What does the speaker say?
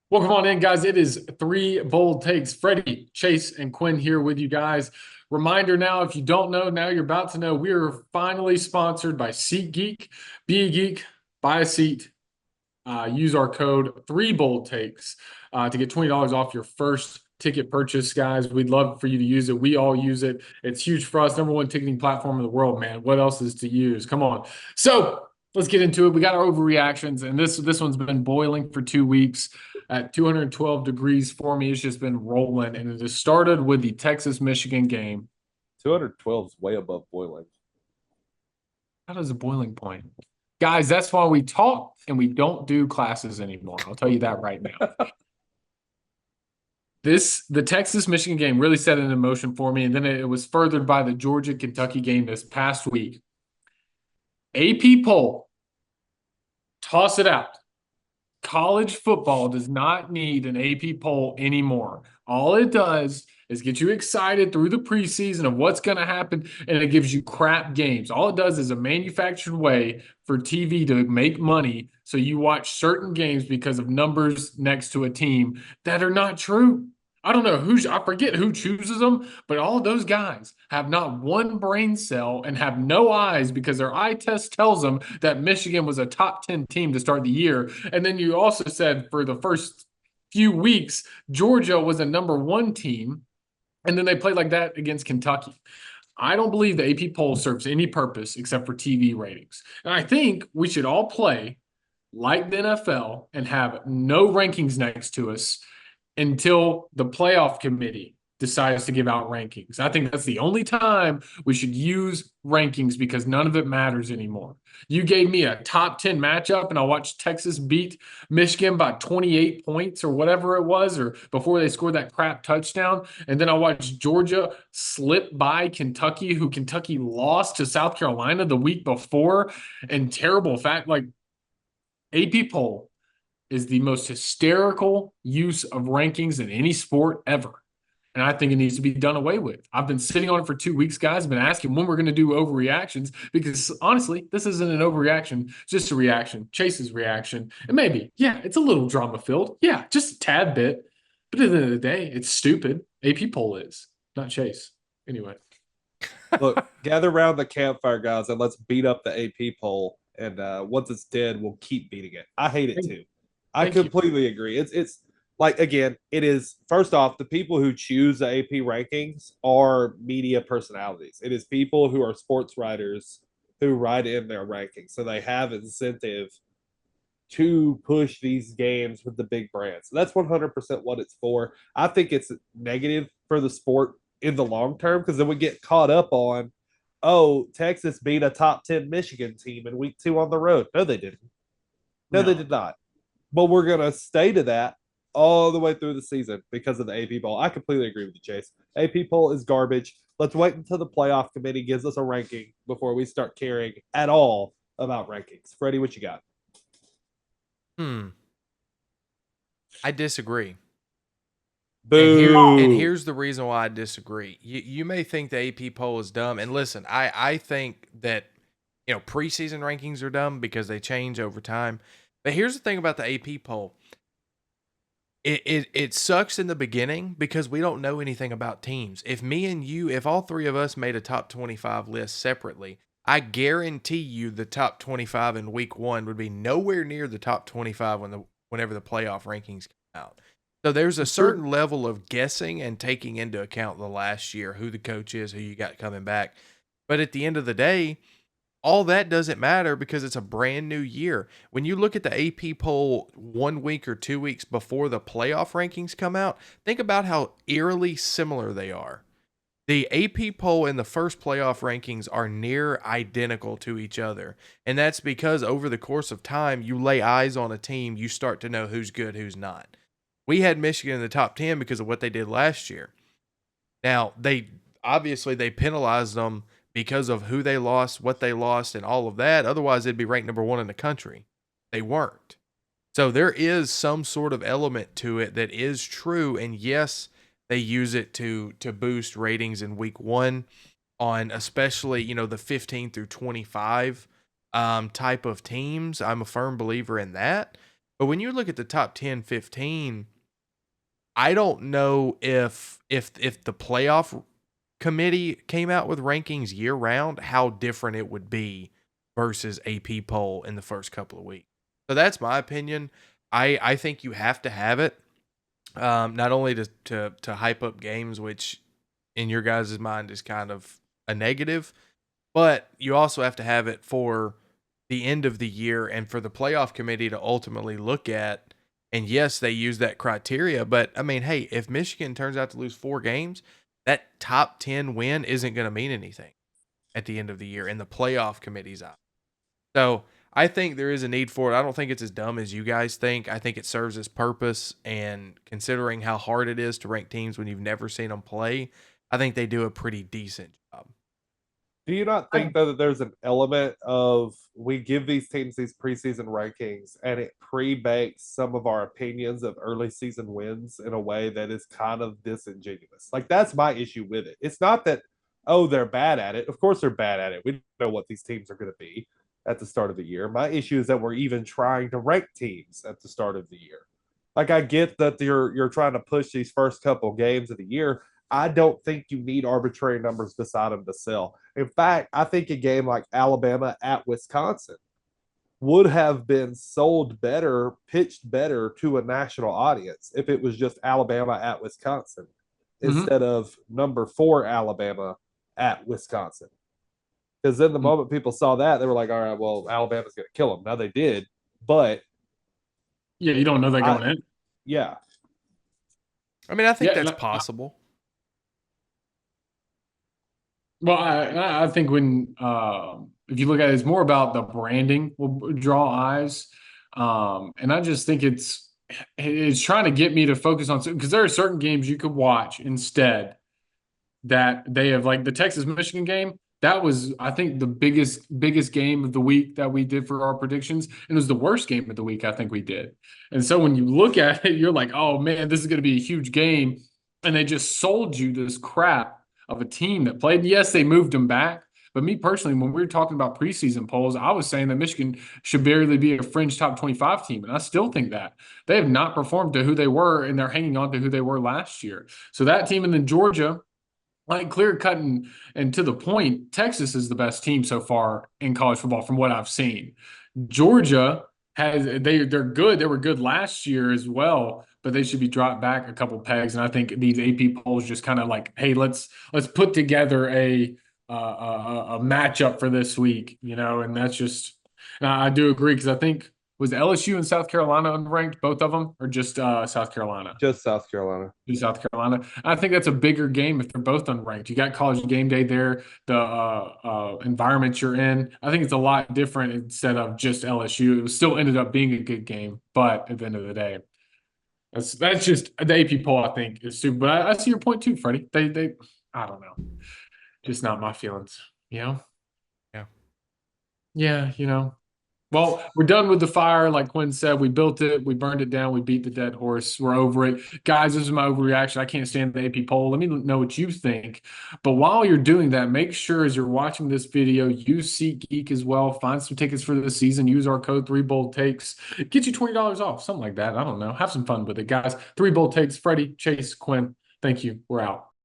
Welcome on in, guys. It is Three Bold Takes. Freddie, Chase, and Quinn here with you guys. Reminder now, if you don't know, now you're about to know, we are finally sponsored by SeatGeek. Be a geek, buy a seat. Use our code Three Bold Takes to get $20 off your first ticket purchase, guys. We'd love for you to use it. We all use it. It's huge for us. Number one ticketing platform in the world, man. What else is to use? Come on. So let's get into it. We got our overreactions, and this one's been boiling for 2 weeks at 212 degrees for me. It's just been rolling, and it has started with the Texas-Michigan game. 212 is way above boiling. How does a boiling point? Guys, that's why we talk and we don't do classes anymore. I'll tell you that right now. The Texas Michigan game really set it in motion for me, and then it was furthered by the Georgia Kentucky game this past week. AP poll, toss it out. College football does not need an AP poll anymore. All it does is get you excited through the preseason of what's going to happen, and it gives you crap games. All it does is a manufactured way for TV to make money so you watch certain games because of numbers next to a team that are not true. I don't know I forget who chooses them, but all of those guys have not one brain cell and have no eyes because their eye test tells them that Michigan was a top 10 team to start the year. And then you also said for the first few weeks, Georgia was a number one team. And then they played like that against Kentucky. I don't believe the AP poll serves any purpose except for TV ratings. And I think we should all play like the NFL and have no rankings next to us until the playoff committee decides to give out rankings. I think that's the only time we should use rankings because none of it matters anymore. You gave me a top 10 matchup and I watched Texas beat Michigan by 28 points or whatever it was, or before they scored that crap touchdown. And then I watched Georgia slip by Kentucky, who Kentucky lost to South Carolina the week before. And terrible fact, like AP poll is the most hysterical use of rankings in any sport ever. And I think it needs to be done away with. I've been sitting on it for 2 weeks, guys. I've been asking when we're going to do overreactions because honestly, this isn't an overreaction, it's just a reaction. Chase's reaction. And maybe, yeah, it's a little drama filled. Yeah, just a tad bit. But at the end of the day, it's stupid. AP poll is, not Chase. Anyway, Look, gather around the campfire, guys, and let's beat up the AP poll. And once it's dead, we'll keep beating it. I hate it thank, too. I thank you. completely agree. It's like again, it is first off, the people who choose the AP rankings are media personalities. It is people who are sports writers who write in their rankings. So they have incentive to push these games with the big brands. So that's 100% what it's for. I think it's negative for the sport in the long term because then we get caught up on, oh, Texas beat a top 10 Michigan team in week 2 on the road. No, they didn't. No, they No. did not. But we're going to stay to that all the way through the season because of the AP poll. I completely agree with you, Chase. AP poll is garbage. Let's wait until the playoff committee gives us a ranking before we start caring at all about rankings. Freddie, what you got? Hmm. I disagree. And Boo. here's the reason why I disagree. You may think the AP poll is dumb, and listen, I think that preseason rankings are dumb because they change over time. But here's the thing about the AP poll. It sucks in the beginning because we don't know anything about teams. If all three of us made a top 25 list separately, I guarantee you the top 25 in week 1 would be nowhere near the top 25 whenever the playoff rankings come out. So there's a True. certain level of guessing and taking into account the last year, who the coach is, who you got coming back. But at the end of the day, all that doesn't matter because it's a brand new year. When you look at the AP poll 1 week or 2 weeks before the playoff rankings come out, think about how eerily similar they are. The AP poll and the first playoff rankings are near identical to each other. And that's because over the course of time, you lay eyes on a team, you start to know who's good, who's not. We had Michigan in the top 10 because of what they did last year. Now, they penalized them because of who they lost, what they lost, and all of that. Otherwise, they'd be ranked number 1 in the country. They weren't. So there is some sort of element to it that is true. And yes, they use it to boost ratings in week 1 on especially, the 15 through 25 type of teams. I'm a firm believer in that. But when you look at the top 10, 15, I don't know if the playoff committee came out with rankings year round, how different it would be versus AP poll in the first couple of weeks. So that's my opinion. I think you have to have it, not only to hype up games, which in your guys' mind is kind of a negative, but you also have to have it for the end of the year and for the playoff committee to ultimately look at. And yes, they use that criteria, but I mean, hey, if Michigan turns out to lose 4 games, that top 10 win isn't going to mean anything at the end of the year in the playoff committee's eye. So I think there is a need for it. I don't think it's as dumb as you guys think. I think it serves its purpose. And considering how hard it is to rank teams when you've never seen them play, I think they do a pretty decent job. Do you not think, though, that there's an element of we give these teams these preseason rankings and it pre-bakes some of our opinions of early season wins in a way that is kind of disingenuous? Like, that's my issue with it. It's not that, oh, they're bad at it. Of course they're bad at it. We don't know what these teams are going to be at the start of the year. My issue is that we're even trying to rank teams at the start of the year. Like, I get that you're trying to push these first couple games of the year. I don't think you need arbitrary numbers beside them to sell. In fact, I think a game like Alabama at Wisconsin would have been sold better, pitched better to a national audience if it was just Alabama at Wisconsin instead of number 4 Alabama at Wisconsin. Because then the moment people saw that, they were like, all right, well, Alabama's going to kill them. Now they did, but Yeah, you don't know that going in. Yeah. I mean, I think that's possible. Well, I think when if you look at it, it's more about the branding will draw eyes, and I just think it's trying to get me to focus on, because there are certain games you could watch instead that they have, like the Texas Michigan game. That was, I think, the biggest game of the week that we did for our predictions, and it was the worst game of the week I think we did. And so when you look at it, you're like, oh man, this is going to be a huge game, and they just sold you this crap of a team that played. Yes, they moved them back. But me personally, when we were talking about preseason polls, I was saying that Michigan should barely be a fringe top 25 team. And I still think that. They have not performed to who they were, and they're hanging on to who they were last year. So that team, and then Georgia, like clear cut and to the point, Texas is the best team so far in college football from what I've seen. Georgia they're good. They were good last year as well, but they should be dropped back a couple pegs. And I think these AP polls just kind of like, hey, let's put together a matchup for this week, and that's just. And I do agree, because I think, was LSU and South Carolina unranked, both of them, or just South Carolina? Just South Carolina. Just South Carolina. I think that's a bigger game if they're both unranked. You got College Game Day there, the environment you're in. I think it's a lot different instead of just LSU. It still ended up being a good game, but at the end of the day, that's just the AP poll. I think is super. But I see your point too, Freddie. They I don't know, just not my feelings. Yeah. Yeah. Well, we're done with the fire. Like Quinn said, we built it, we burned it down, we beat the dead horse. We're over it. Guys, this is my overreaction. I can't stand the AP poll. Let me know what you think. But while you're doing that, make sure as you're watching this video, use SeatGeek as well. Find some tickets for the season. Use our code 3BoldTakes. Get you $20 off, something like that. I don't know. Have some fun with it, guys. 3 Bold Takes. Freddie, Chase, Quinn, thank you. We're out.